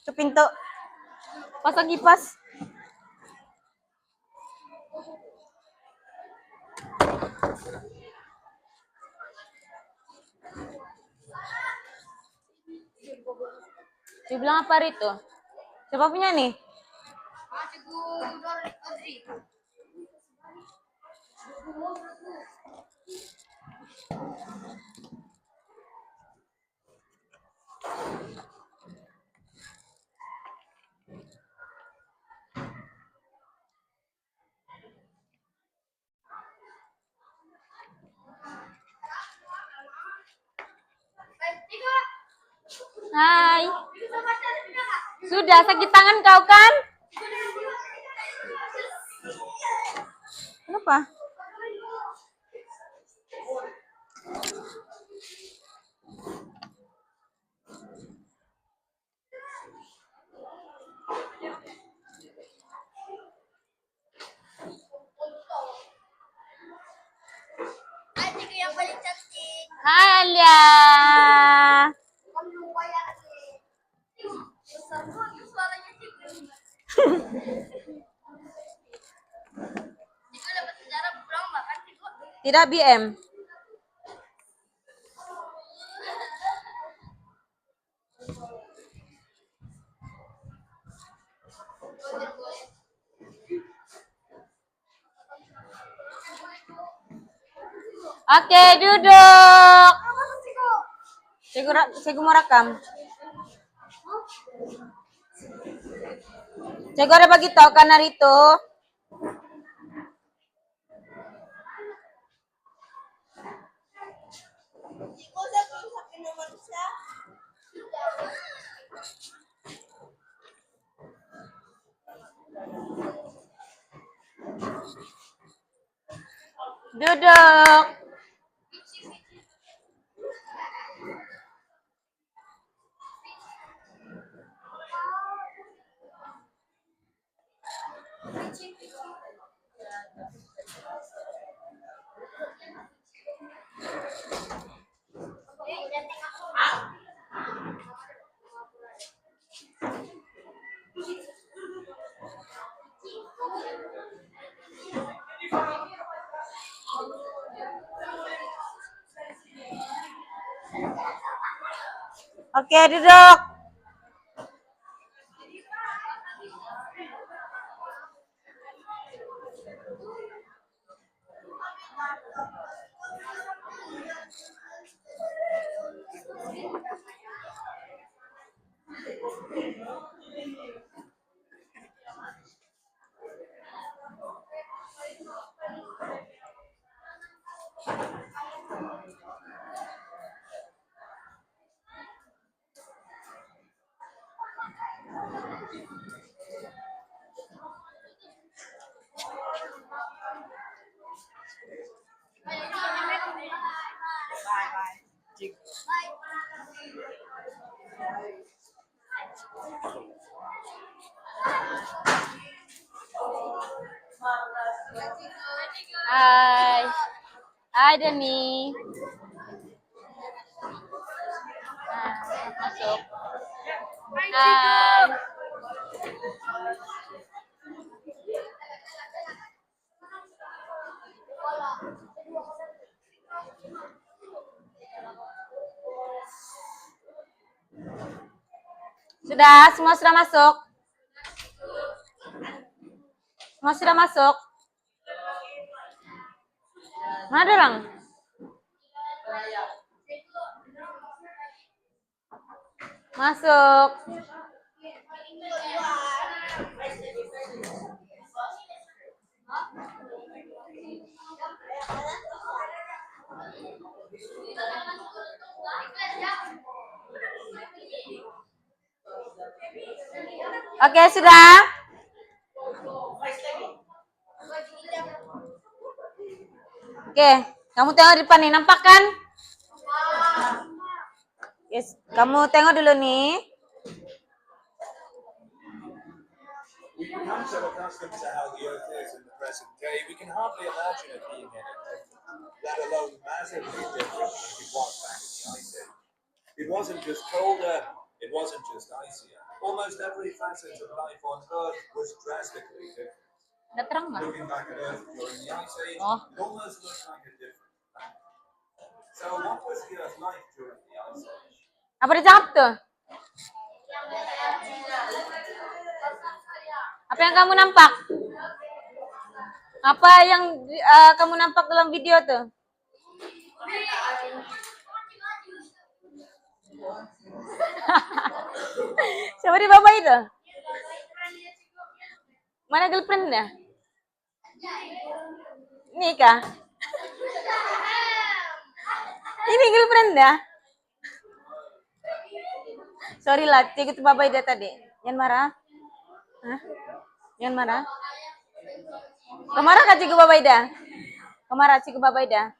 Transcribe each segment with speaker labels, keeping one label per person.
Speaker 1: Ke pintu. Pasang kipas. Dibilang apa itu? Siapa punya nih? Hai. Sudah sakit tangan kau kan? Kenapa?
Speaker 2: Adik yang paling cantik.
Speaker 1: Hai Alia.
Speaker 2: Suaranya Ciko dapat sejarah pulang makan Ciko.
Speaker 1: Tidak BM. Oke, duduk. Cegu mau rekam. Cegu ada bagi tahu kan hari itu.
Speaker 2: Ciko udah belum sampai nomor siapa?
Speaker 1: Duduk. Oke, duduk. Hai. Hai Dani. Masuk. Hai. Sudah, semua sudah masuk. Semua sudah masuk. Mana ada orang? Masuk. Oke, sudah. Oke, kamu tengok di depan nih, nampak kan? Yes, kamu tengok dulu nih.
Speaker 3: We become so accustomed to how the earth is in the present day, we can hardly imagine it being any different, let alone massively different than it was back in the Ice Age. It wasn't just colder, it wasn't just icier. On almost every facet of life on Earth was drastically different.
Speaker 1: Udah terang nggak?
Speaker 3: Looking back at Earth during the Ice Age,
Speaker 1: Oh.
Speaker 3: it almost looks like a different planet. So what was the Earth like during the Ice Age?
Speaker 1: Apa dijawab tuh? Apa yang kamu nampak? Apa yang kamu nampak dalam video tuh? Siapa di bawah itu? Mana girlfriendnya? Ini kah? Ini girlfriendnya? Sorry lah, ikut babai dia tadi. Jangan marah. Hah? Jangan marah. Kemana kah cikgu babai dah? Kemana cikgu babai dah?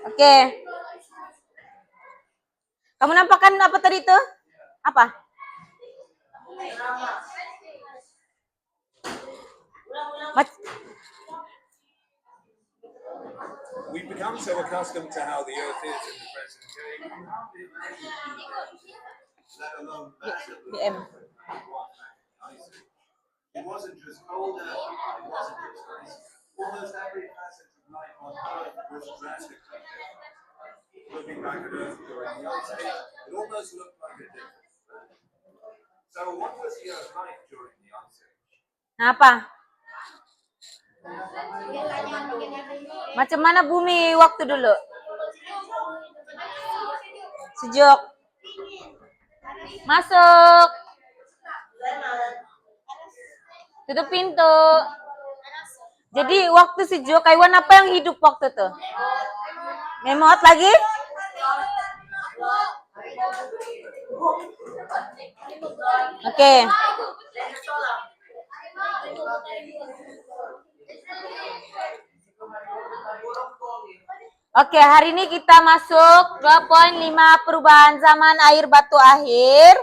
Speaker 1: Oke. Kamu nampakkan apa tadi itu? Apa?
Speaker 3: We've become so accustomed to how the Earth is in the present day, we can hardly imagine let alone massively
Speaker 1: BM.
Speaker 3: different from what happened in the Ice Age. It wasn't just colder, it wasn't just icy. Almost every facet of life on Earth was drastically different. Looking back at Earth during the Ice Age, it almost looked like a different planet. So what was the Earth like during the Ice Age?
Speaker 1: Apa? Macam mana bumi waktu dulu? Sejuk. Masuk. Tutup pintu. Jadi waktu sejuk, hewan apa yang hidup waktu itu? Memot lagi? Oke. Oke, hari ini kita masuk ke poin 5 perubahan zaman air batu akhir.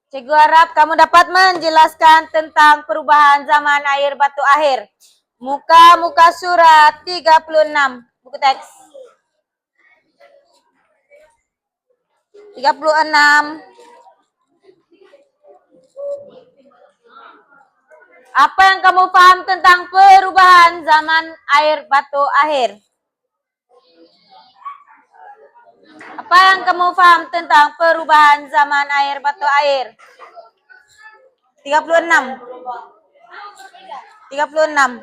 Speaker 1: Cikgu harap kamu dapat menjelaskan tentang perubahan zaman air batu akhir. Muka surat 36, buku teks. 36. Apa yang kamu paham tentang perubahan zaman air batu akhir? Apa yang kamu paham tentang perubahan zaman air batu akhir? 36. 36.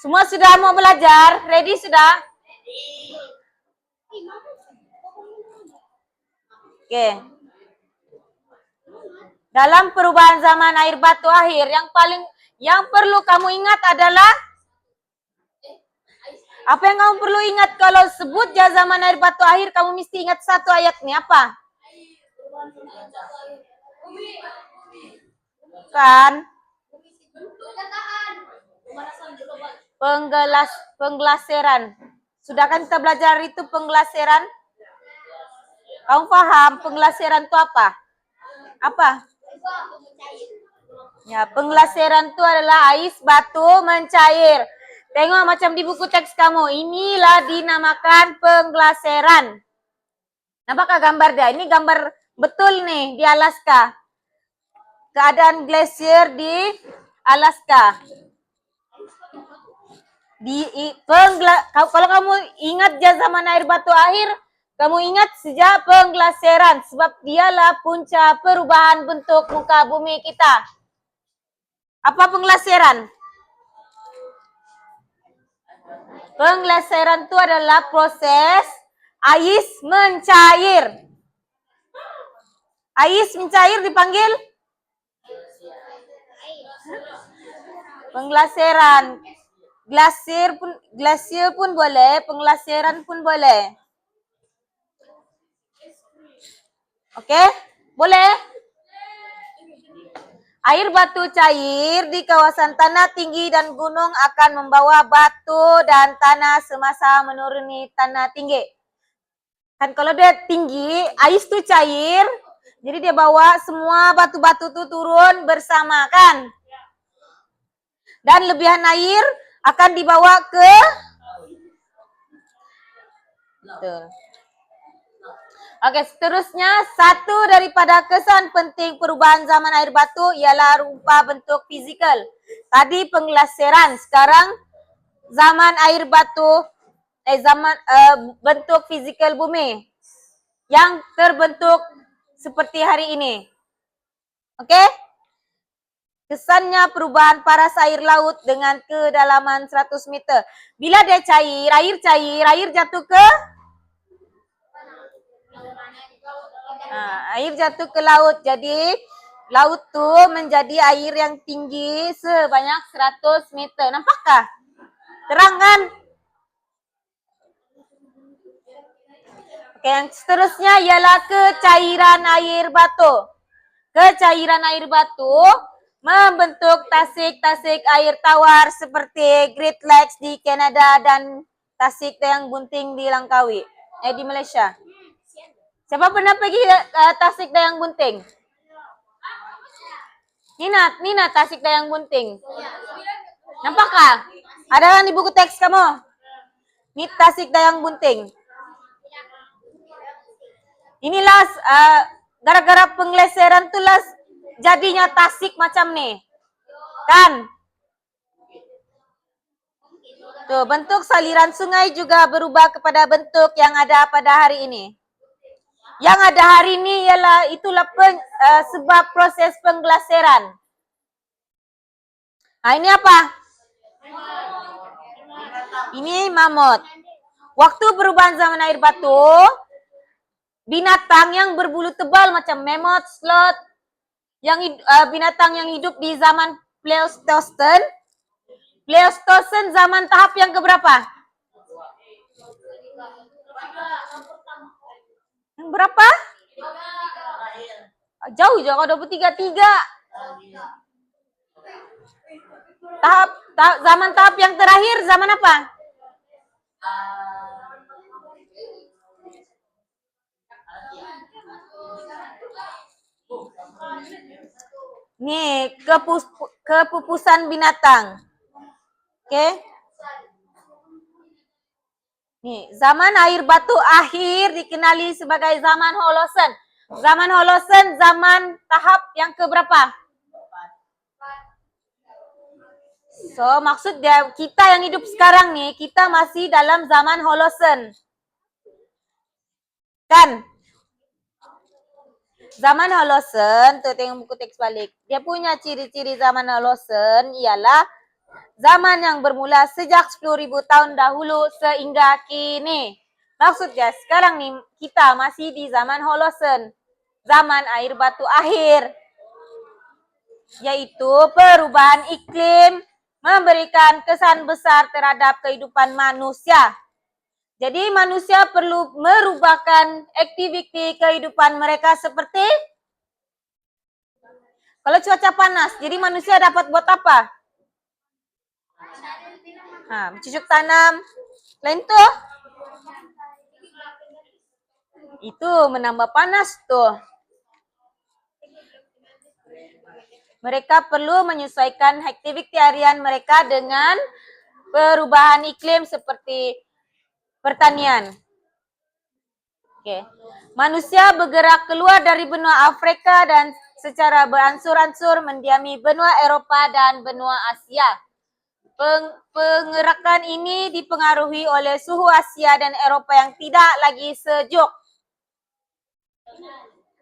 Speaker 1: Semua sudah mau belajar? Ready sudah? Oke. Dalam perubahan zaman air batu akhir, yang perlu kamu ingat adalah apa yang kamu perlu ingat kalau sebut zaman air batu akhir, kamu mesti ingat satu ayat nih, apa? Kan? Pengglaseran. Sudah kan kita belajar itu pengglaseran? Kamu paham pengglaseran itu apa? Apa? Ya, pengglaseran itu adalah ais batu mencair. Tengok macam di buku teks kamu. Inilah dinamakan pengglaseran. Nampakkah gambar dia? Ini gambar betul nih di Alaska. Keadaan glasier di Alaska. Kalau kamu ingat zaman air batu akhir, kamu ingat sejak pengglaseran, sebab dialah punca perubahan bentuk muka bumi kita. Apa pengglaseran? Pengglaseran itu adalah proses ais mencair. Ais mencair dipanggil pengglaseran. Glasier pun boleh, pengglaseran pun boleh. Oke? Boleh? Air batu cair di kawasan tanah tinggi dan gunung akan membawa batu dan tanah semasa menuruni tanah tinggi. Kan kalau dia tinggi, ais itu cair, jadi dia bawa semua batu-batu itu turun bersama kan? Dan lebihan air akan dibawa ke Tuh. Oke, seterusnya satu daripada kesan penting perubahan zaman air batu ialah rupa bentuk fizikal. Tadi pengglaseran, sekarang zaman air batu bentuk fizikal bumi yang terbentuk seperti hari ini. Oke? Kesannya perubahan paras air laut dengan kedalaman 100 meter. Bila dia cair, air jatuh ke air jatuh ke laut. Jadi laut tuh menjadi air yang tinggi sebanyak 100 meter. Nampakkah? Terang kan? Oke, yang seterusnya ialah kecairan air batu. Kecairan air batu membentuk tasik-tasik air tawar seperti Great Lakes di Kanada dan tasik Dayang Bunting di Langkawi, di Malaysia. Siapa pernah pergi tasik Dayang Bunting? Nina tasik Dayang Bunting. Nampakkah? Ada kan di buku teks kamu? Ini tasik Dayang Bunting. Inilah gara-gara penggleseran tuh jadinya tasik macam nih. Kan? Tuh, bentuk saliran sungai juga berubah kepada bentuk yang ada pada hari ini. Yang ada hari ini itulah sebab proses pengglaseran. Nah, ini apa? Ini mamut. Waktu perubahan zaman air batu, binatang yang berbulu tebal macam mammoth, sloth, binatang yang hidup di zaman Pleistocene. Pleistocene zaman tahap yang keberapa? Yang berapa? Jauh kalau 23. Zaman tahap yang terakhir zaman apa? Nih, kepupusan binatang. Oke. Nih, zaman air batu akhir dikenali sebagai zaman Holosen. Zaman Holosen zaman tahap yang keberapa? So, maksud dia kita yang hidup sekarang nih, kita masih dalam zaman Holosen. Kan? Zaman Holosen, tuh tengok buku teks balik. Dia punya ciri-ciri zaman Holosen ialah zaman yang bermula sejak 10.000 tahun dahulu sehingga kini. Maksudnya sekarang nih kita masih di zaman Holosen. Zaman air batu akhir. Yaitu perubahan iklim memberikan kesan besar terhadap kehidupan manusia. Jadi manusia perlu merubahkan aktiviti kehidupan mereka seperti kalau cuaca panas, jadi manusia dapat buat apa? Bercocok tanam. Lain tuh. Itu menambah panas tuh. Mereka perlu menyesuaikan aktiviti harian mereka dengan perubahan iklim seperti pertanian. Oke. Manusia bergerak keluar dari benua Afrika dan secara beransur-ansur mendiami benua Eropa dan benua Asia. Pengerakan ini dipengaruhi oleh suhu Asia dan Eropa yang tidak lagi sejuk.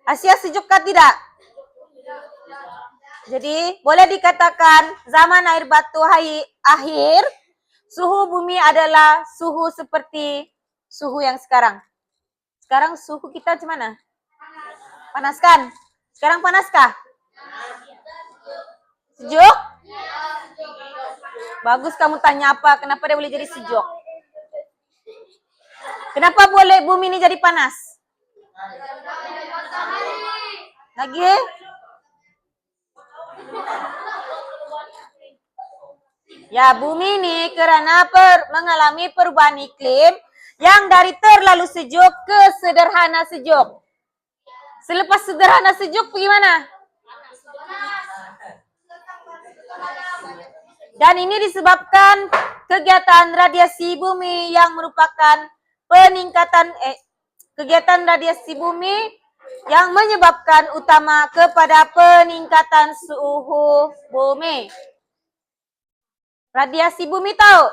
Speaker 1: Asia sejukkah tidak? Jadi, boleh dikatakan zaman air batu akhir, suhu bumi adalah suhu seperti suhu yang sekarang. Sekarang suhu kita macam mana? Panas kan? Sekarang panaskah? Sejuk? Bagus kamu tanya apa, kenapa dia boleh jadi sejuk? Kenapa boleh bumi ini jadi panas? Lagi? Ya, bumi ini karena mengalami perubahan iklim yang dari terlalu sejuk ke sederhana sejuk. Selepas sederhana sejuk bagaimana? Dan ini disebabkan kegiatan radiasi bumi yang merupakan kegiatan radiasi bumi yang menyebabkan utama kepada peningkatan suhu bumi. Radiasi bumi tahu?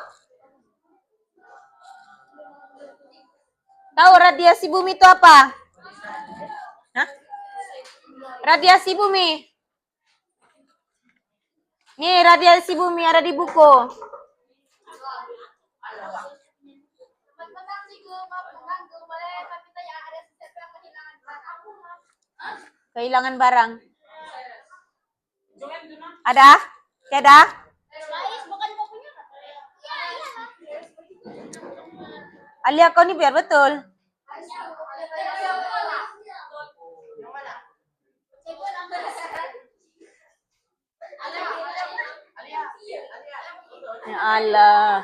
Speaker 1: Tahu radiasi bumi itu apa? Hah? Radiasi bumi. Nih radiasi bumi ada di buku. Kehilangan barang. Ada? Tidak? Alia kau nih biar betul. Ya Allah.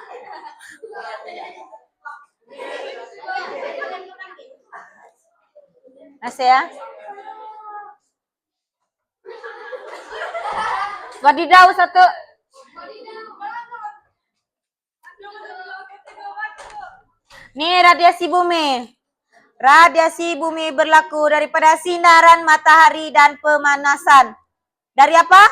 Speaker 1: Masih ya? Wadidaw satu. Nih radiasi bumi. Radiasi bumi berlaku daripada sinaran matahari dan pemanasan. Dari apa?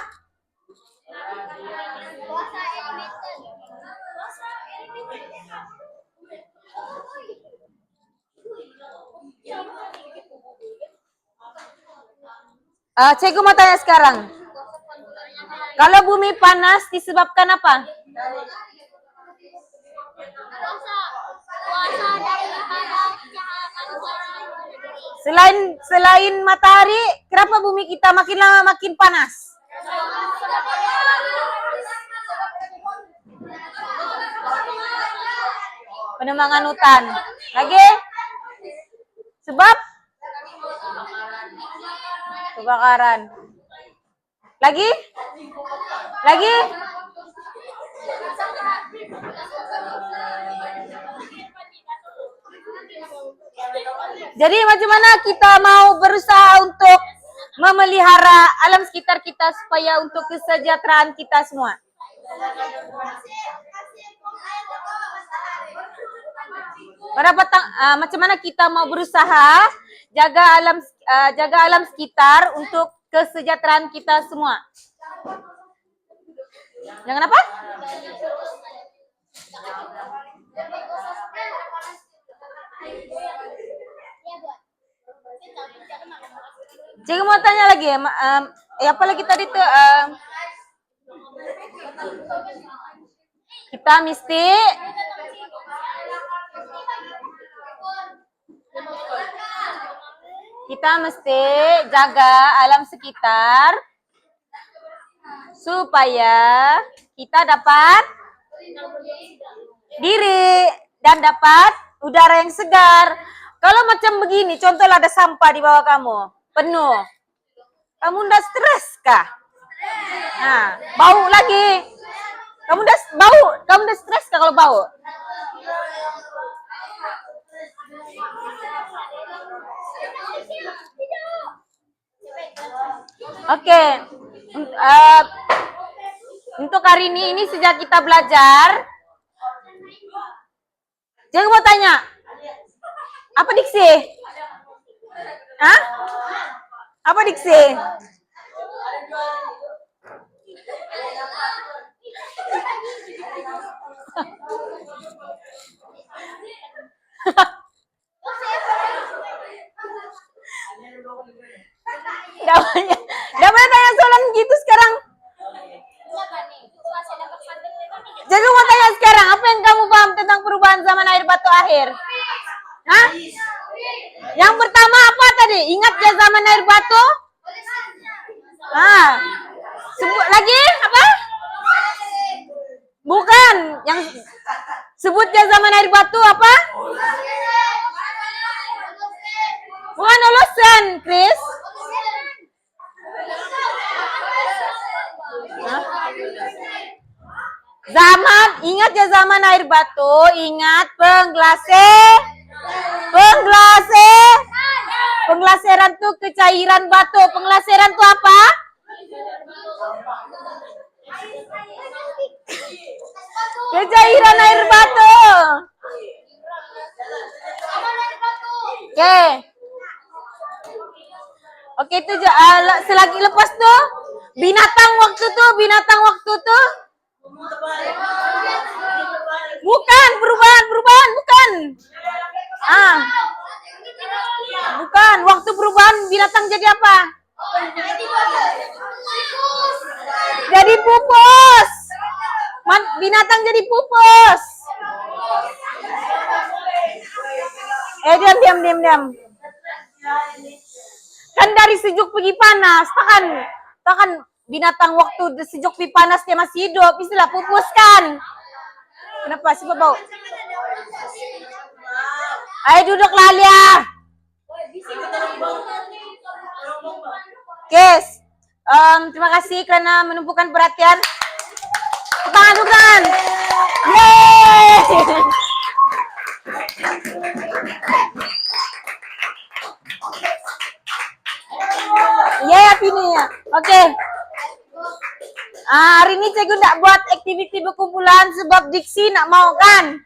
Speaker 1: Cikgu mau tanya sekarang. Kalau bumi panas disebabkan apa? Selain matahari, kenapa bumi kita makin lama makin panas? Penebangan hutan. Lagi? Sebab? Kebakaran. Lagi? Lagi? Jadi macam mana kita mau berusaha untuk memelihara alam sekitar kita supaya untuk kesejahteraan kita semua? Macam mana kita mau berusaha jaga alam sekitar untuk kesejahteraan kita semua? Jangan apa? Cikgu mau tanya lagi ya, apalagi tadi tuh kita mesti jaga alam sekitar supaya kita dapat diri dan dapat udara yang segar. Kalau macam begini, contohlah ada sampah di bawah kamu, penuh. Kamu udah stres kah? Nah, bau lagi. Kamu udah stres kah kalau bau? Oke. Untuk hari ini sejak kita belajar, jangan mau tanya. Apa diksi? Hah? Apa diksi? Gak boleh tanya soalan gitu sekarang. Jadi mau tanya sekarang, apa yang kamu paham tentang perubahan zaman air batu akhir? Hah? Yang pertama apa tadi? Ingat ya zaman air batu? Sebut lagi apa? Bukan. Yang sebutnya zaman air batu apa? Bukan holosen, Chris. Ingat ya zaman air batu, ingat pengglaseran tuh kecairan batu. Pengglaseran tuh apa? Kecairan air batu. Oke. Oke itu selagi lepas tuh binatang waktu tuh. Bukan perubahan bukan. Bukan waktu perubahan binatang jadi apa? Jadi pupus. Binatang jadi pupus. Diam. Kan dari sejuk pergi panas, takan binatang waktu sejuk pergi panas dia masih hidup, istilah pupus kan. Kenapa sih bau? Ayo duduk Lalia. Guys, terima kasih karena menumpukan perhatian. Tangan. Yeay. Ini ya. Oke. Hari ini cikgu nak buat aktiviti berkumpulan sebab diksi nak mau kan?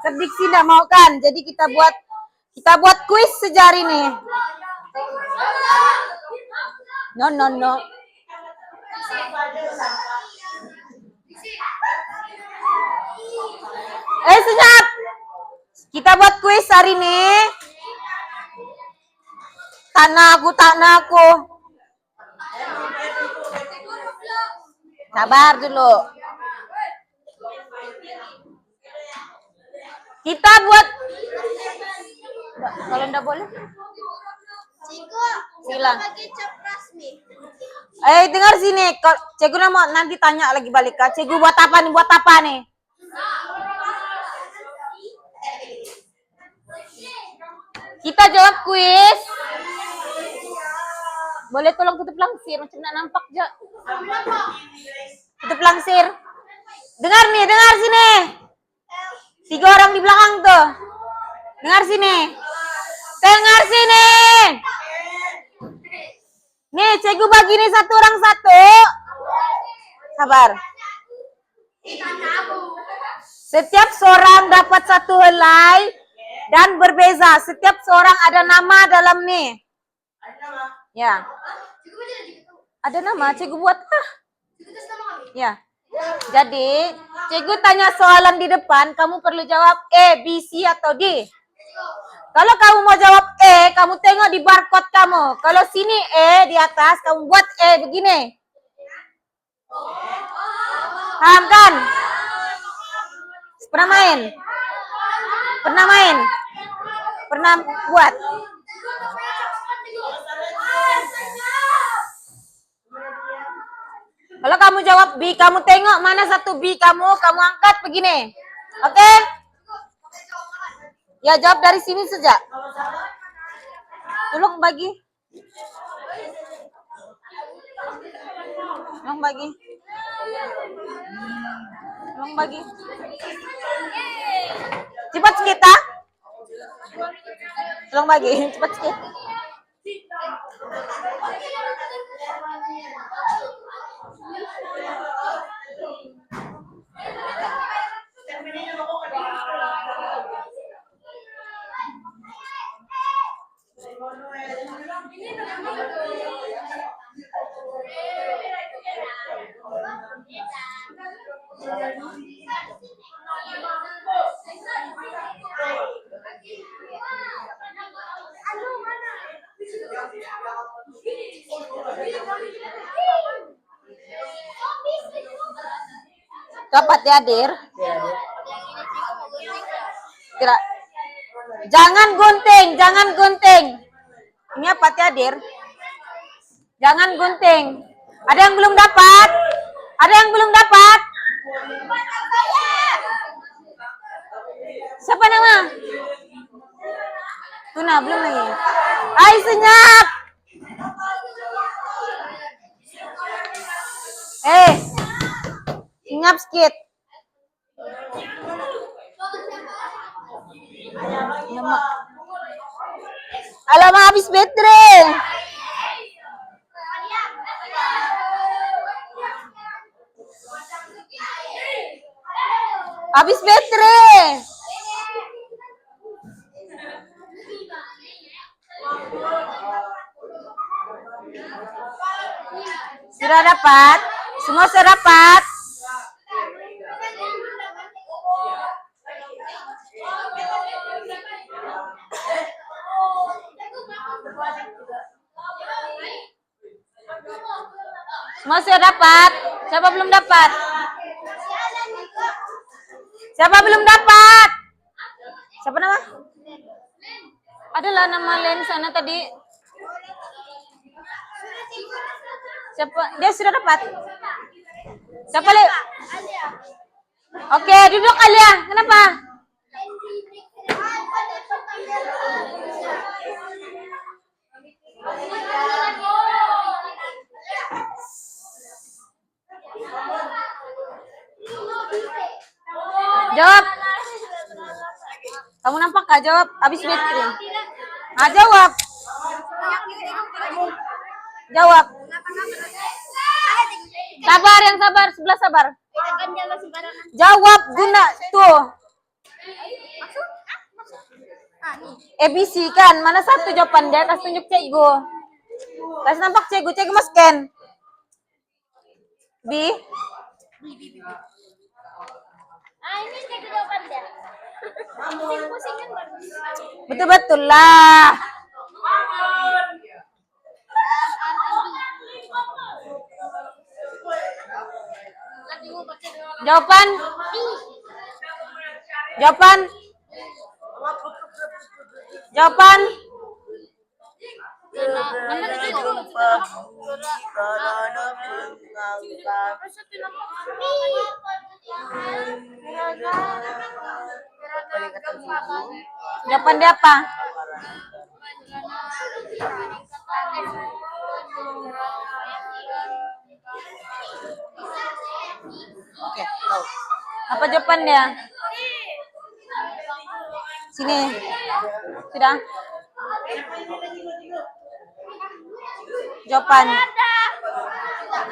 Speaker 1: Sebab diksi nak mau kan? Jadi kita buat kuis sejarah ini. No. Senyap. Kita buat kuis hari ini. Tanah aku. Sabar dulu. Kita buat. Kalau enggak boleh. Silang. Dengar sini. Cikgu mau nanti tanya lagi balik. Cikgu buat apa nih? Kita jawab kuis. Boleh tolong tutup langsir, macam nak nampak je. Tutup langsir. Dengar sini. 3 orang di belakang tuh. Dengar sini. Nih, cikgu bagi nih 1 orang 1. Sabar. Setiap seorang dapat 1 helai dan berbeza. Setiap seorang ada nama dalam nih. Ya. Ada nama, cikgu buat Ya. Jadi, cikgu tanya soalan di depan, kamu perlu jawab A, B, C atau D. Kalau kamu mau jawab E, kamu tengok di barcode kamu. Kalau sini E di atas, kamu buat E begini. Paham kan? Pernah main? Pernah buat? Kalau kamu jawab B, kamu tengok mana satu B kamu angkat begini. Oke? Ya, jawab dari sini saja. Tolong bagi. Cepat sikit, Tolong bagi, cepat sikit. Dapat ya, Dir? Kira. Jangan gunting. Ini apa ya, Dir? Jangan gunting. Ada yang belum dapat? Siapa nama? Tuna, belum lagi. Hai, senyap. Senyap sedikit. Alamak, habis baterai. Habis baterai. Sudah dapat? Semua sudah dapat? Semua sudah dapat? Siapa belum dapat? Siapa belum dapat? Siapa nama? Adalah nama Len sana tadi. Siapa? Dia sudah dapat. Siapa Le? Oke, duduk Alia. Kenapa? Jawab. Kamu nampak gak jawab? Habis baterai. Ah, jawab. Jawab. Sabar, yang sabar. Sebelah sabar. Jawab guna tuh. ABC kan. Mana satu jawaban dia? Kasih tunjuk cikgu. Kasih nampak cikgu. Cikgu mau scan. B.
Speaker 2: Ini cek jawaban dia. Pusing-pusingin bagus.
Speaker 1: Betul-betul lah. Jawaban. Jawaban. Jawaban. Jawaban dia apa?
Speaker 4: Oke, tahu.
Speaker 1: Apa jawaban dia? Sini. Sudah. Jawaban.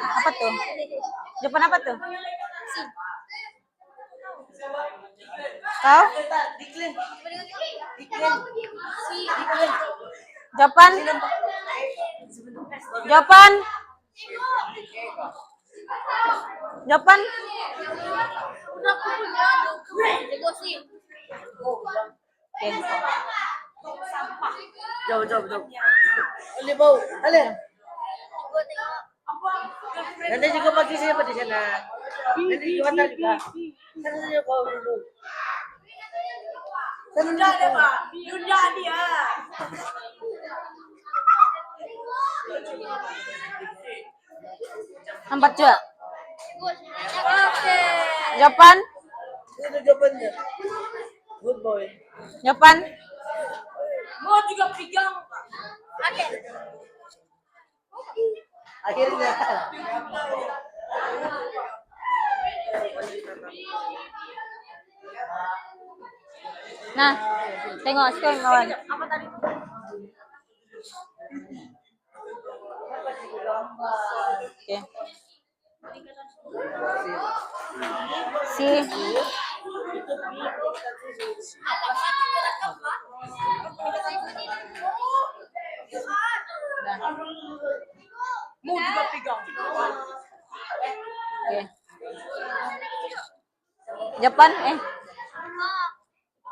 Speaker 1: Apa tuh? Jawaban apa tuh? Kau?
Speaker 4: Diklaim.
Speaker 1: Jawaban? Jawaban? Jawaban? Oke.
Speaker 4: Jauh. Boleh bau. Ale. Nanti juga pagi saya di sana. Nanti juga juga. Sana saja kau dulu. Sana ada Pak. Yunda dia.
Speaker 1: Nampak juga?
Speaker 2: Oke.
Speaker 1: Jawaban?
Speaker 4: Itu jawabannya. Good boy.
Speaker 1: Jawaban?
Speaker 4: Mau juga pegang.
Speaker 2: Oke.
Speaker 4: Akhirnya.
Speaker 1: Nah, tengok sekarang kawan.
Speaker 4: Apa tadi?
Speaker 1: Oke. Si.
Speaker 4: Mau juga pegang.
Speaker 1: Oke. Jawaban?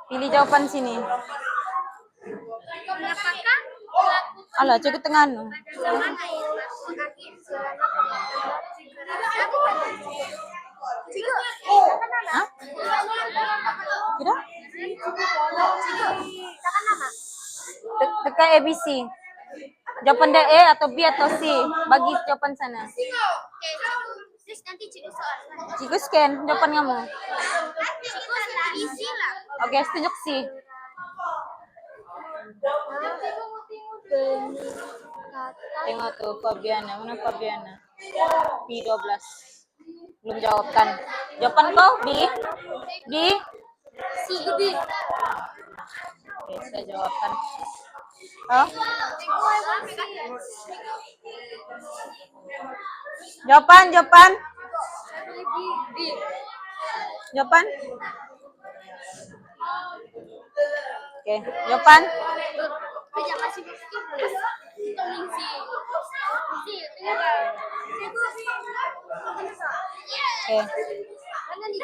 Speaker 1: Pilih jawaban sini.
Speaker 2: Apakah
Speaker 1: Alah, cukup tengah nu.
Speaker 2: zaman air masuk akhir?
Speaker 1: Hah? Tidak? Tekan ABC. Jawaban dia A atau B atau C. Bagi jawaban sana.
Speaker 2: Oke, terus nanti jadi soal.
Speaker 1: Cikgu scan jawaban kamu.
Speaker 2: Isi lah.
Speaker 1: Oke, tunjuk C. Tengok tuh Fabiana. Mana Fabiana? P12. Belum jawab kan? Jawaban kau B? B?
Speaker 2: Si Gudi.
Speaker 1: Oke, saya jawabkan. Oh? Jawaban. Jawaban? Oke, jawaban?
Speaker 2: Kaya masih Ningsi. Tinggal.
Speaker 1: Oke.
Speaker 2: Mana nih?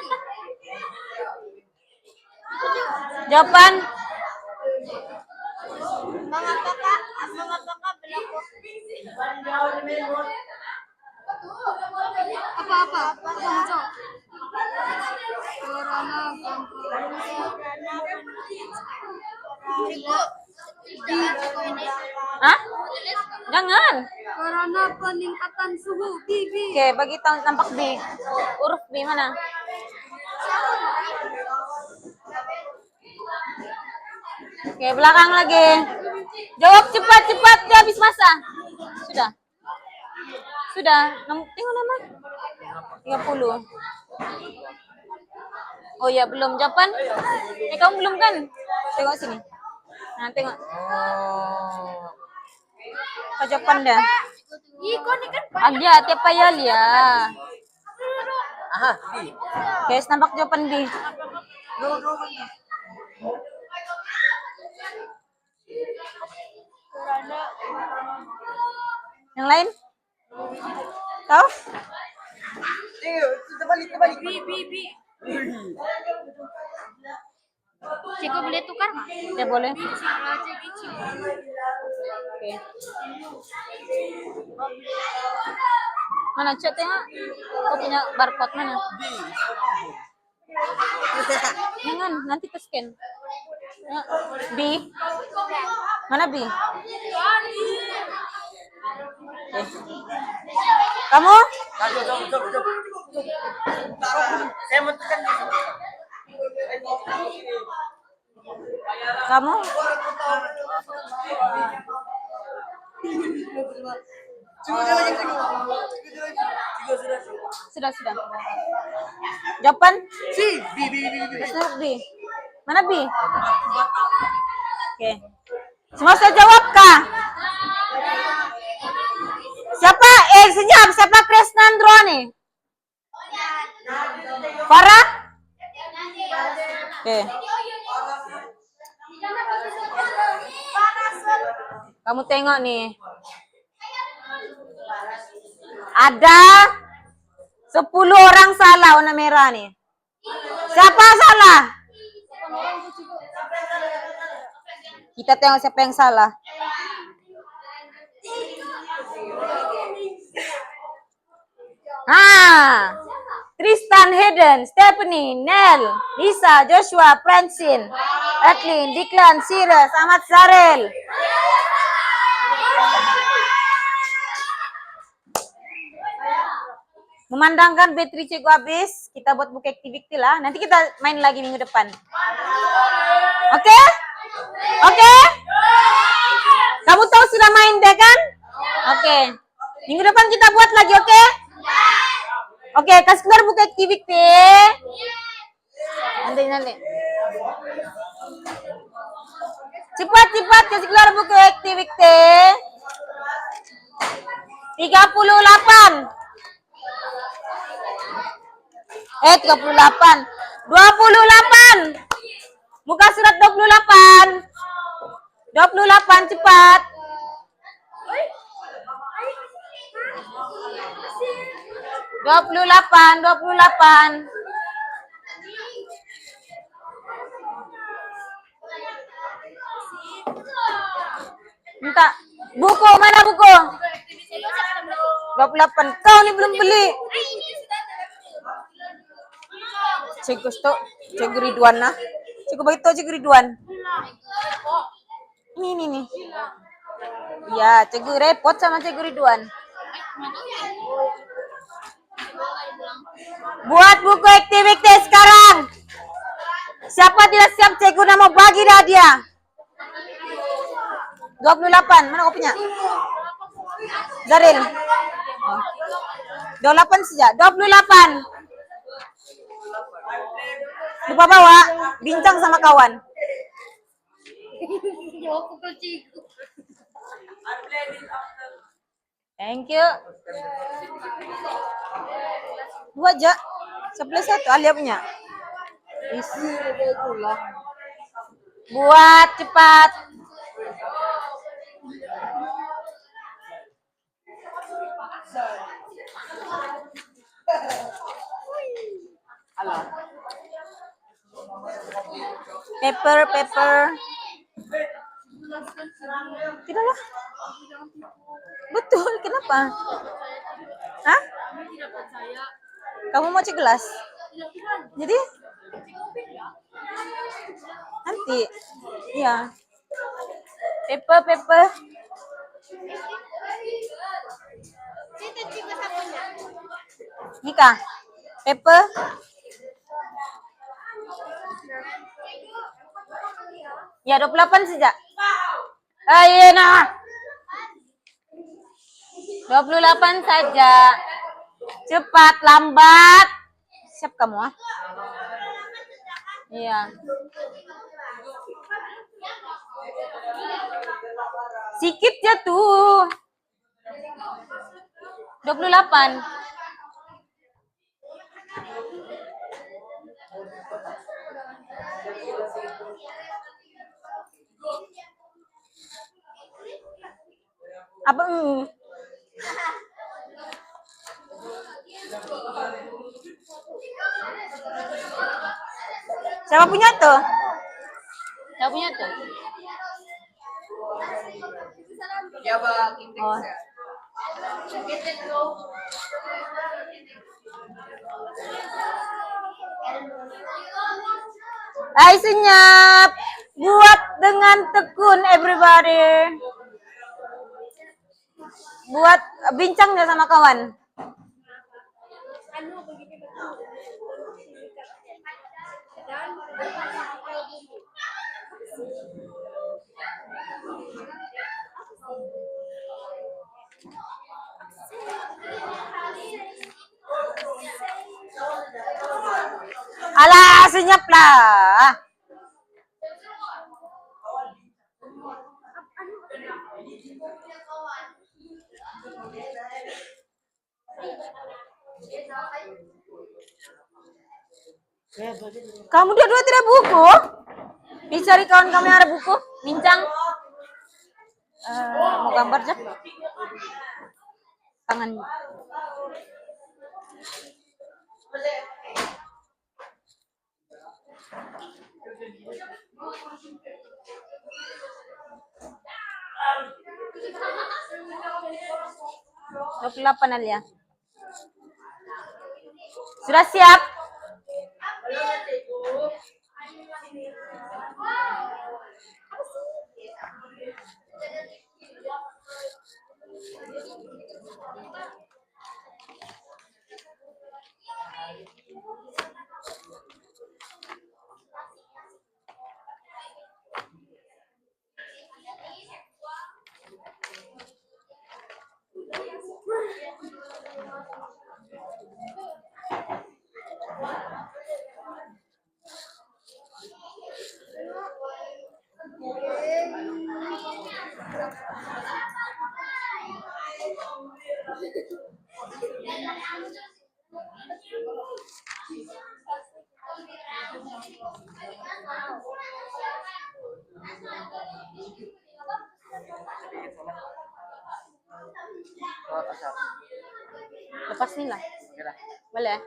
Speaker 1: Jawaban?
Speaker 2: Mengapakah berlaku apa-apa? Hijau. Corona
Speaker 1: Hah? Jangan.
Speaker 2: Corona peningkatan suhu tinggi.
Speaker 1: Oke, bagi tampak B. Huruf B mana? Oke, belakang lagi. Jawab cepat-cepat, dia habis masa. Sudah. Sudah. Tengok nama. 30. Oh ya, belum jawaban. Kamu belum kan? Tengok sini. Nah, tengok. Apa jawaban dia?
Speaker 2: Iko nih kan
Speaker 1: Ada tiap payah ya.
Speaker 4: Aha, B.
Speaker 1: Guys, nampak jawaban B. Yang lain? Tahu?
Speaker 4: Terbalik.
Speaker 2: B. Ciko boleh tukar nggak?
Speaker 1: Ya boleh. Oke. Mana cek tengok? Kau punya barcode mana? Jangan, nanti ke scan. B. Mana B? Oke. Kamu?
Speaker 4: Jom. Saya mau tekan di sini.
Speaker 1: Kamu? Sudah. Jawaban?
Speaker 4: C. B.
Speaker 1: Huruf B. Mana B? Oke. Semua sudah jawab kah? Siapa? Sejam. Siapa Krisnandro nih? Farah? Oke. Kamu tengok nih. Ada 10 orang salah warna merah nih. Siapa salah? Kita tengok siapa yang salah. Tristan, Hayden, Stephanie, Nel, Lisa, Joshua, Francine, Etlin, Declan, Cyrus, Ahmad Sarel. Memandangkan bateri cikgu habis, kita buat buku activity lah. Nanti kita main lagi minggu depan. Oke? Oke? Kamu tahu sudah main deh kan? Oke. Minggu depan kita buat lagi, oke? Oke, kasih keluar buku activity. Nanti. Cepat, kasih keluar buku activity. 38. 38. 28. Muka surat 28. 28 cepat. 28. Minta buku, mana buku? 28. Kau nih belum beli. Cikgu stok, Cikgu Ridwan nah. Cikgu bagi tahu Cikgu Ridwan. Ini nih. Ya, Cikgu repot sama Cikgu Ridwan. Buat buku activity sekarang. Siapa tidak siap Cikgu nama bagi hadiah. 28. Mana kopinya? Zaril. 28 saja. 28. Lupa bawa, bincang sama kawan. Thank you. 2 aja. 11 Alia punya. Buat cepat. Paper. Tidaklah. Betul, kenapa? Hah? Kamu mau cek gelas? Jadi? Nanti. Iya. Paper. Nika. Paper. Ya 28 saja. Ayo nah. 28 saja. Cepat, lambat. Siap kamu ah. Iya. Sikit ya tuh. 28. Apa? Siapa punya tuh? Siapa punya tuh? Oh. Hai senyap. Buat dengan tekun everybody. Buat bincang ya sama kawan. Alah, senyap lah. Kamu dua-dua tidak buku? Dicari kawan kami yang ada buku? Bincang. Mau gambar aja? Tangan. Delapan Alia. Sudah siap? Lepas nih lah. Boleh?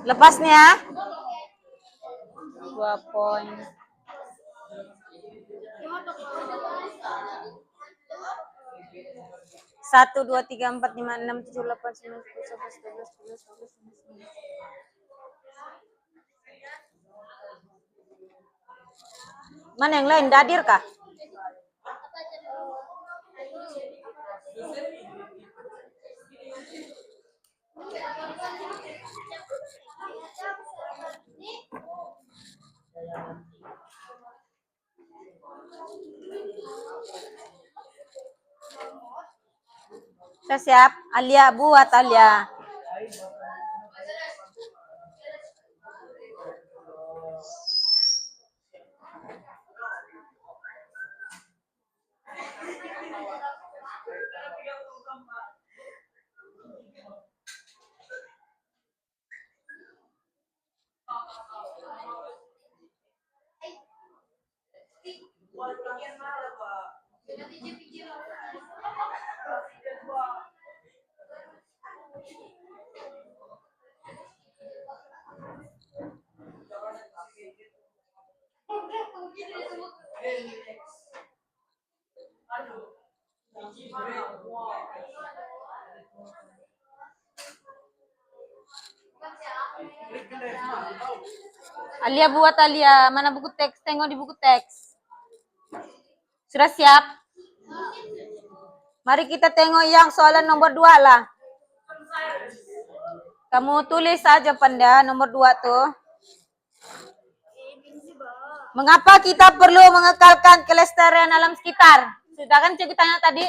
Speaker 1: Lepas nih ya. 2 poin. 1, 2, 3, 4, 5, 6, 7, 8, 9, 10, 11, 12, 13, 14, 15. Mana yang lain? Dadir kah? Sudah siap? Alia, buat Alia. Alia buat Alia. Mana buku teks? Tengok di buku teks. Sudah siap? Mari kita tengok yang soalan nomor 2 lah. Kamu tulis saja Panda nomor 2 tuh. Mengapa kita perlu mengekalkan kelestarian alam sekitar? Sudah kan cikgu tanya tadi?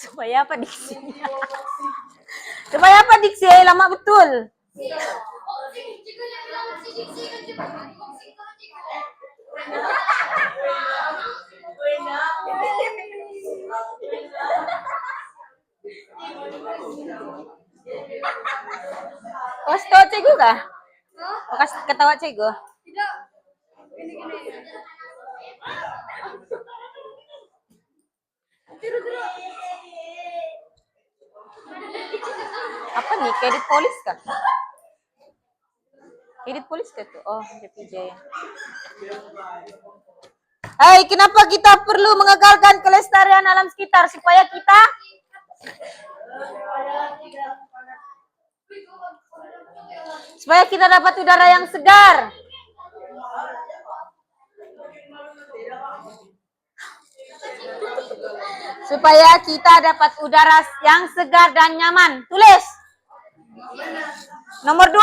Speaker 1: Supaya apa diksinya? Supaya apa diksi? Lama betul. Oh, ketawa cikgu kah? Oh, ketawa cikgu?
Speaker 2: Tidak. Gini.
Speaker 1: Apa nih? Kredit polis kah? Kredit polis kah tuh? Oh, JPJ. Hai, kenapa kita perlu mengekalkan kelestarian alam sekitar supaya kita dapat udara yang segar. Supaya kita dapat udara yang segar dan nyaman. Tulis. Nomor 2.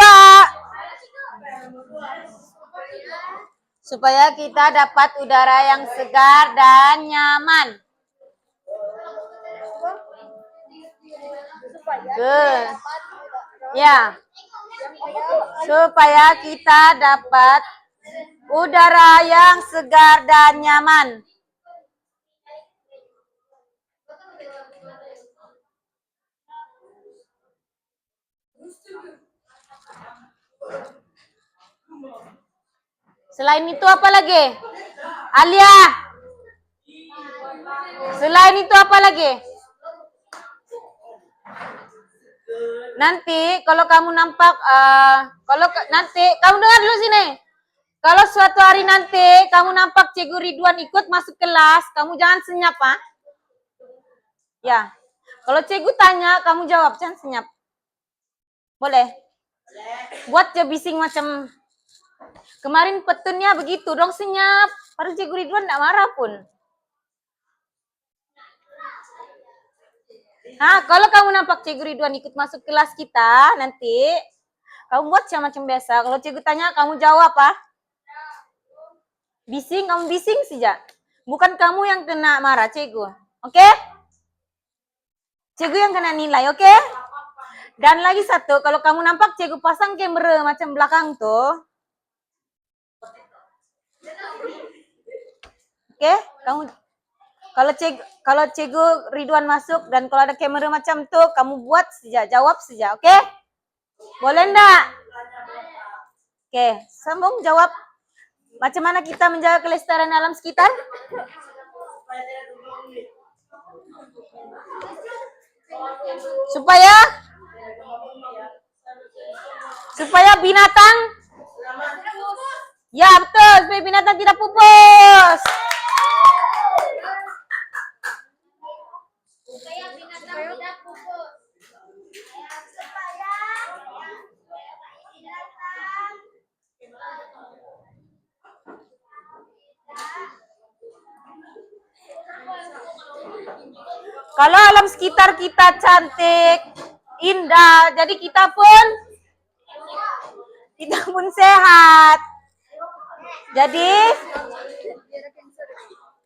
Speaker 1: Supaya kita dapat udara yang segar dan nyaman. Good. Ya. Supaya kita dapat udara yang segar dan nyaman. Selain itu apa lagi? Alia. Selain itu apa lagi? Nanti kalau kamu nampak, nanti kamu dengar dulu sini. Kalau suatu hari nanti kamu nampak Cikgu Ridwan ikut masuk kelas, kamu jangan senyap, ah. Ya. Kalau Cikgu tanya, kamu jawab, jangan senyap. Boleh? Buat je bising macam kemarin petunnya begitu, dong senyap. Padahal Cikgu Ridwan enggak marah pun. Nah, kalau kamu nampak Cikgu Ridwan ikut masuk kelas kita, nanti kamu buat macam biasa. Kalau Cikgu tanya, kamu jawab apa? Bising, kamu bising saja. Bukan kamu yang kena marah, Cikgu. Oke? Cikgu yang kena nilai, oke? Dan lagi satu, kalau kamu nampak Cikgu pasang kamera macam belakang tuh. Oke? Kamu kalau Cikgu Ridwan masuk dan kalau ada kamera macam tuh, kamu buat saja, jawab saja, oke? Boleh enggak? Oke, sambung jawab. Macam mana kita menjaga kelestarian alam sekitar? Supaya binatang? Ya, betul, supaya binatang tidak pupus. Kalau alam sekitar kita cantik, indah, jadi kita pun sehat. Jadi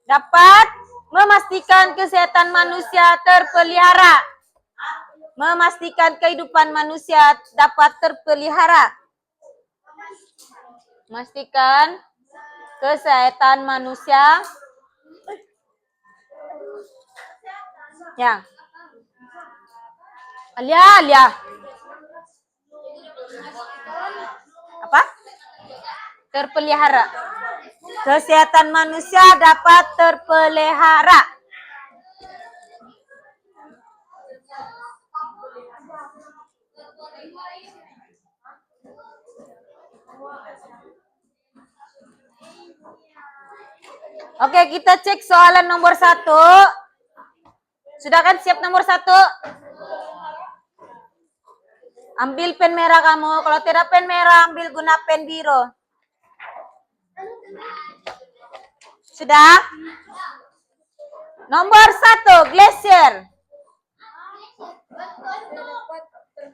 Speaker 1: dapat memastikan kesehatan manusia terpelihara. Memastikan kehidupan manusia dapat terpelihara. Memastikan kesehatan manusia. Ya. Alia. Apa? Terpelihara. Kesehatan manusia dapat terpelihara. Oke, kita cek soalan nomor 1. Sudah kan siap nomor 1? Ambil pen merah kamu. Kalau tidak pen merah, ambil guna pen biru. Sudah? Nomor 1, glasier.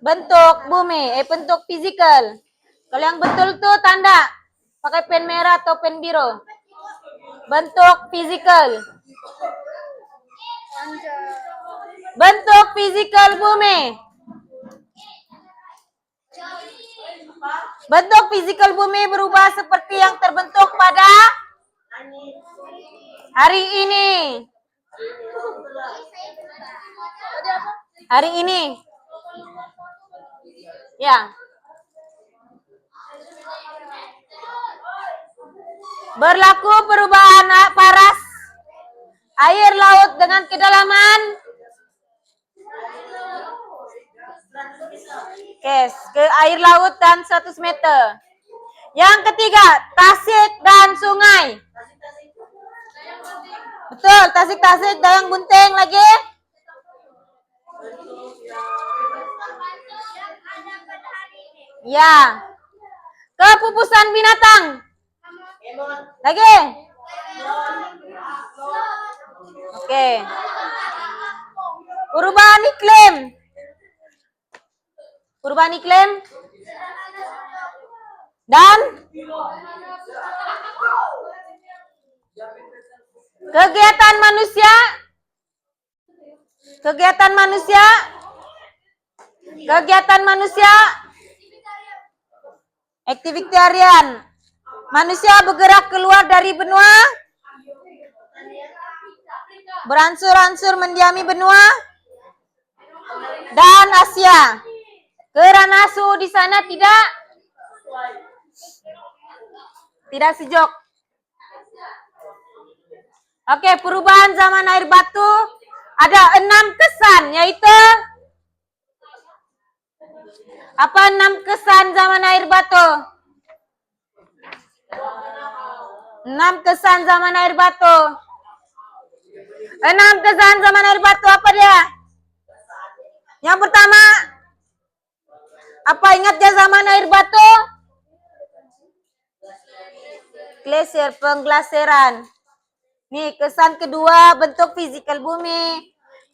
Speaker 1: Bentuk bumi, bentuk fisikal. Kalau yang betul tuh tanda. Pakai pen merah atau pen biru. Bentuk fisikal. Bentuk fisikal bumi. Bentuk fisikal bumi berubah seperti yang terbentuk pada hari ini. Hari ini. Ya. Berlaku perubahan paras air laut dengan kedalaman ke air laut dan 100 meter. Yang ketiga, tasik dan sungai. Betul, tasik-tasik dayang bunting lagi. Ya. Kepupusan binatang. Lagi. Oke. Perubahan iklim. Perubahan iklim. Dan kegiatan manusia. Kegiatan manusia. Kegiatan manusia. Aktivitarian. Manusia bergerak keluar dari benua. Beransur-ansur mendiami benua. Dan Asia. Karena suhu di sana tidak sejuk. Oke, perubahan zaman air batu ada 6 kesan, yaitu apa 6 kesan zaman air batu? 6 kesan zaman air batu. 6 kesan zaman air batu apa dia? Yang pertama, apa ingat ya zaman air batu? Glasier, pengglaseran. Nih, kesan kedua, bentuk fisikal bumi,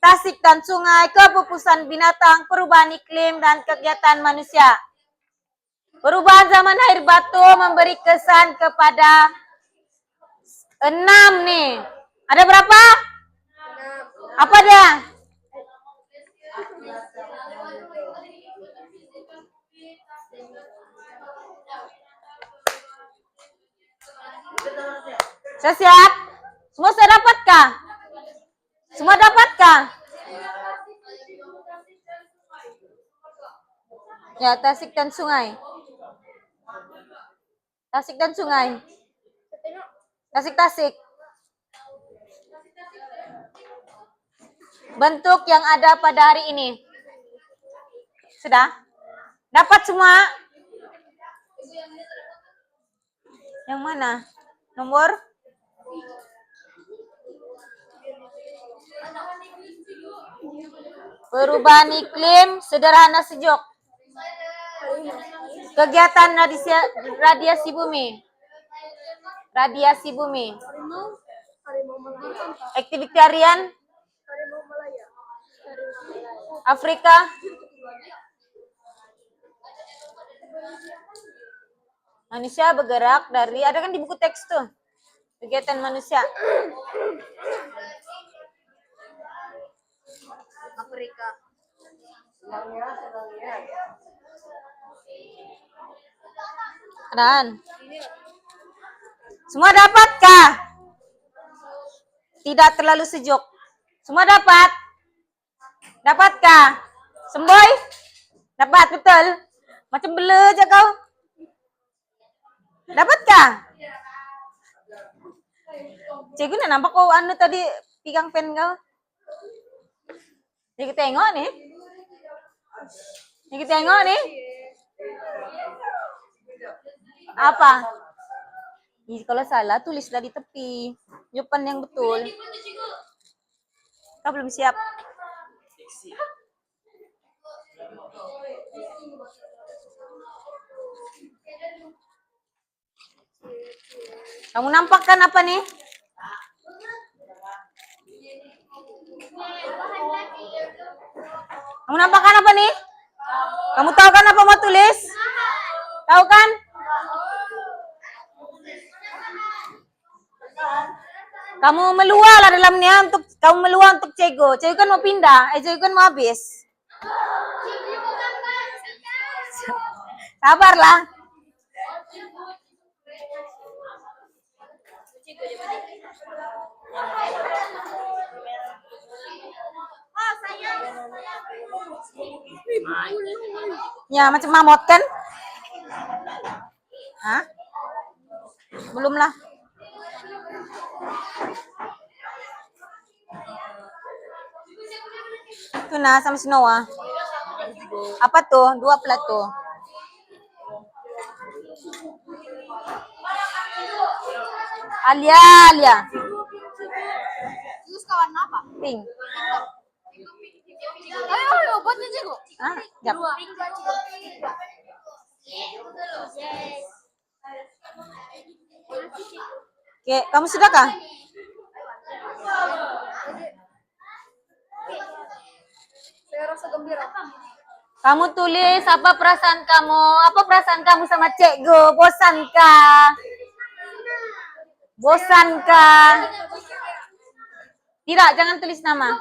Speaker 1: tasik dan sungai, kepupusan binatang, perubahan iklim, dan kegiatan manusia. Perubahan zaman air batu memberi kesan kepada 6 nih. Ada berapa? Apa dia? Saya siap? Semua saya dapatkah? Semua dapatkah? Ya, tasik dan sungai. Tasik dan sungai. Tasik-tasik. Bentuk yang ada pada hari ini. Sudah? Dapat semua? Yang mana? Nomor? Perubahan iklim, sederhana sejuk. Kegiatan radiasi bumi. Radiasi bumi. Aktivitarian. Afrika. Manusia bergerak dari, ada kan di buku teks tuh. Kegiatan manusia.
Speaker 2: Afrika.
Speaker 1: Dan semua dapatkah? Tidak terlalu sejuk. Semua dapat? Dapatkah? Semboy? Dapat, betul. Macam bela aja kau. Dapatkah? Cikgu nak nampak kau anu tadi pegang pen kau. Cikgu tengok nih. Cikgu tengok nih. Apa? Kalau salah tulislah di tepi. Jawaban yang betul. Kau belum siap. Kamu nampakkan apa nih? Kamu nampakkan apa nih? Kamu tahu kan apa mau tulis? Tahu kan? Kamu meluah lah dalamnya untuk kamu meluah untuk Cego. Cego kan mau pindah, Cego kan mau habis. Sabarlah. Ya, macam mamot kan? Hah? Belum lah. Itu nah sama si Noah. Apa tuh? 2 plat tuh. Alia.
Speaker 2: Terus kawan apa?
Speaker 1: Pink.
Speaker 2: Ayo, buatnya Cigo.
Speaker 1: Ah, jap. Oke, kamu sudah kah?
Speaker 2: Saya rasa gembira.
Speaker 1: Kamu tulis apa perasaan kamu? Apa perasaan kamu sama Cikgu? Bosankah? Bosankah? Tidak, jangan tulis nama.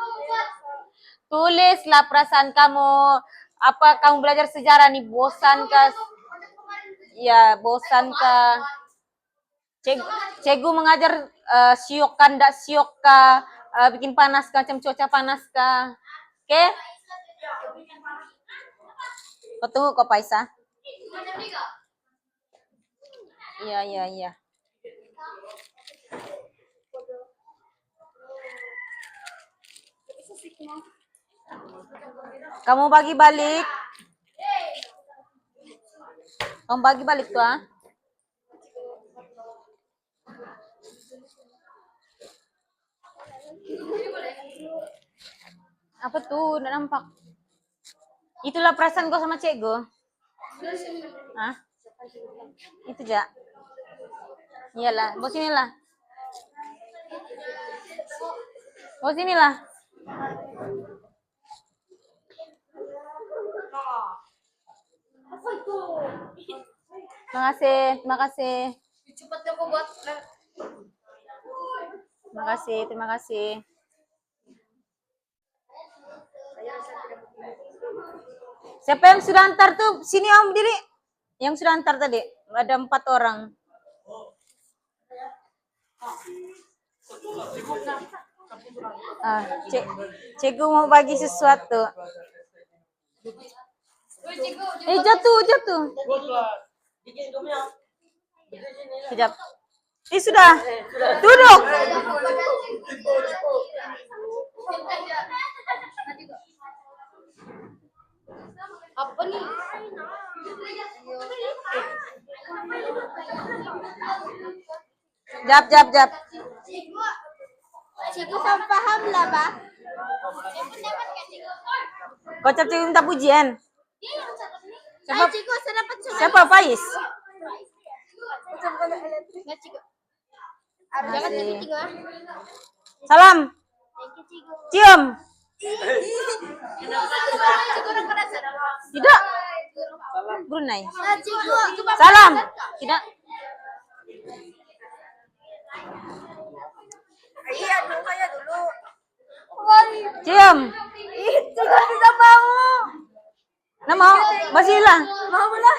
Speaker 1: Tulislah perasaan kamu. Apa kamu belajar sejarah nih? Bosankah? Ya, bosankah? Cikgu mengajar siok kan, ndak siok kah? Bikin panas kah? Macam cuaca panas kah? Oke? Kau tunggu kok Paisa. Iya. Kamu bagi balik. Kamu bagi balik tuh ah. Apa tuh? Nggak nampak. Itulah perasaan kau sama Cikgu. Hah? Itu ja. Iyalah, bawa sinilah. Bawa sinilah. Terima kasih.
Speaker 2: Cepat aku buat.
Speaker 1: Terima kasih. Siapa yang sudah antar tuh? Sini om berdiri. Yang sudah antar tadi. Ada 4 orang. Cikgu mau bagi sesuatu. Jatuh. Sekejap. Sudah. Duduk.
Speaker 2: Apa nih?
Speaker 1: Jap.
Speaker 2: Cigo paham lah, Pak.
Speaker 1: Kocap Cikgu minta pujian.
Speaker 2: Siapa? Cigo, saya dapat
Speaker 1: Siapa? Faiz?
Speaker 2: Nggak, Cigo. Jangan tapi Cigo.
Speaker 1: Salam.
Speaker 2: Thank you, Cigo.
Speaker 1: Cium. Brunei.
Speaker 2: Nah, Cigo.
Speaker 1: Salam. Tidak.
Speaker 2: Iya, dulu saya dulu.
Speaker 1: Cium.
Speaker 2: Cigo tidak mau.
Speaker 1: Nah mau? Basilah.
Speaker 2: Mau lah.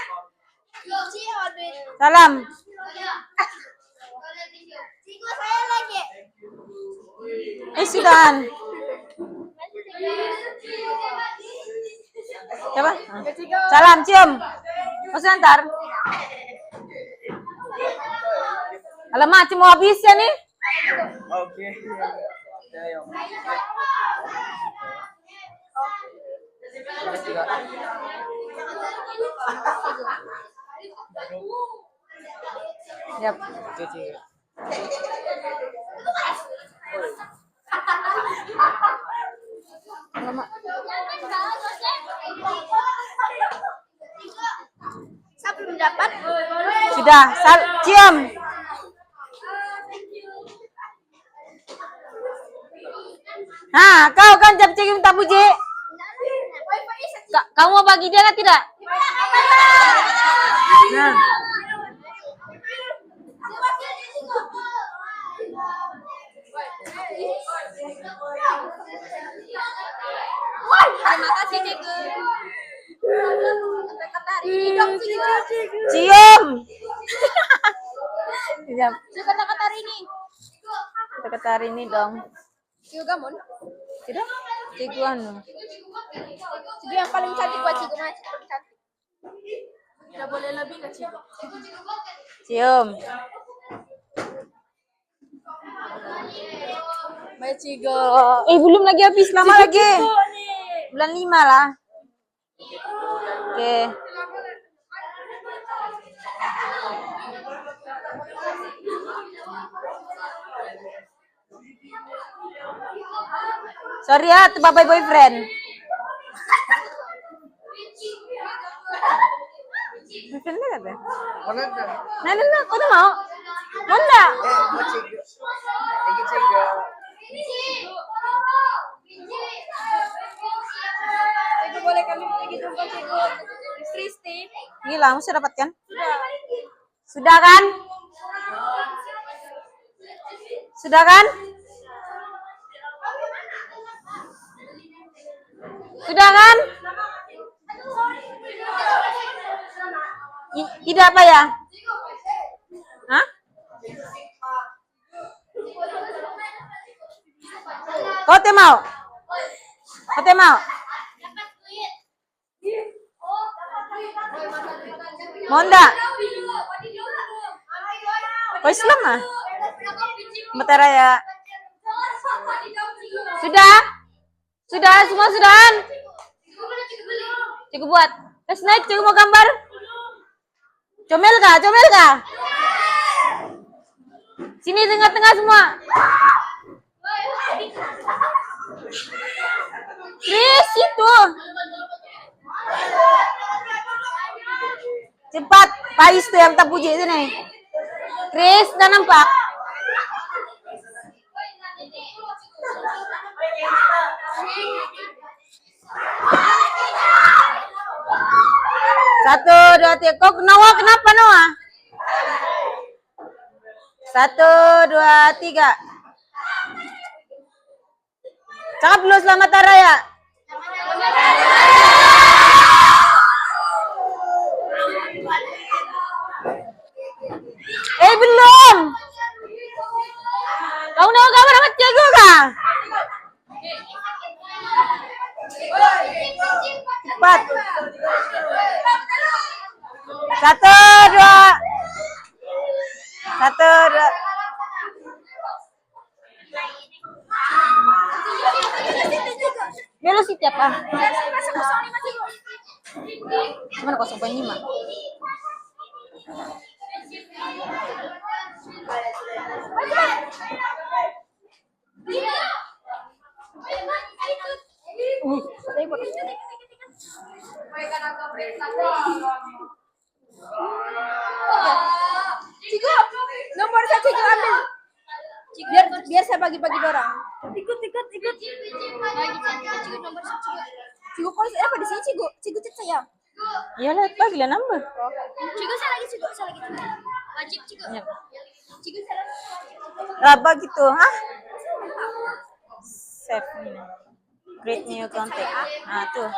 Speaker 1: Salam.
Speaker 2: Cigo saya lagi.
Speaker 1: Sudahan. Siapa? Salam, cium. Masuk antar. Alamak, mau habis ya nih.
Speaker 4: Oke. Ayo.
Speaker 1: Yap.
Speaker 4: Oke, Ci.
Speaker 1: Alamak.
Speaker 2: Saya belum dapat.
Speaker 1: Sudah, cium. Nah, kau kan jam cium tak puji. Kamu mau bagi dia kan tidak? Nah.
Speaker 2: Terima kasih, Cigo. Kata-kata hari ini dong, Cigo.
Speaker 1: Cium. Jam.
Speaker 2: Cigo kata-kata hari ini.
Speaker 1: Kata hari ini dong.
Speaker 2: Cigo Gamon.
Speaker 1: Tidak? Ciguan.
Speaker 2: Cigo yang paling cantik buat Cigo mas. Paling cantik. Tidak boleh lebih ke Cigo.
Speaker 1: Cium.
Speaker 2: Baik Cigo.
Speaker 1: Belum lagi habis, lama lagi. Bulan 5 lah. Oke. Sorry ya, itu bye boyfriend. Boyfriend kan ya?
Speaker 4: Mana dah?
Speaker 1: Nah, kau tuh mau? Mau enggak?
Speaker 4: Mau Cigo. Lagi Cigo.
Speaker 2: Cigo boleh kami pergi jumpa Cigo. Kristi.
Speaker 1: Gila, kamu sudah dapatkan? Sudah kan? Sudah kan? Sudah kan? Tidak apa ya? Hah? Kau teh mau? Kau teh mau? Mau enggak? Kau Islam ah? Bentar ya. Sudah? Sudah, semua sudahan? Cukup buat. Let's naik, cukup mau gambar? Comel kah? Comel kah? Sini tengah-tengah semua. Chris, itu. Cepat, Pais tuh yang tak puji itu nih. Chris, udah nampak? Satu, dua, tiga. Kok Noah kenapa Noah? Satu, dua, tiga. Cakap dulu selamat hari raya. Belum. Kau nak gambar sama cikgu kah? Cepat. Satu, dua. Satu, dua. Velocity apa? Cuma 0,5.
Speaker 2: Cigo, nomor saya Cigo ambil. Biar saya bagi-bagi orang. Ikut. Bagi Cigo nomor Cigo. Cigo kalau apa di sini Cigo? Cigo chat saya.
Speaker 1: Ya lihat bagi lah nambah.
Speaker 2: Cigo saya lagi, cigo saya lagi. Wajib cigo.
Speaker 1: Ya.
Speaker 2: Cigo saya lagi.
Speaker 1: Raba gitu, hah? Save ini. Create new contact. Nah, tuh.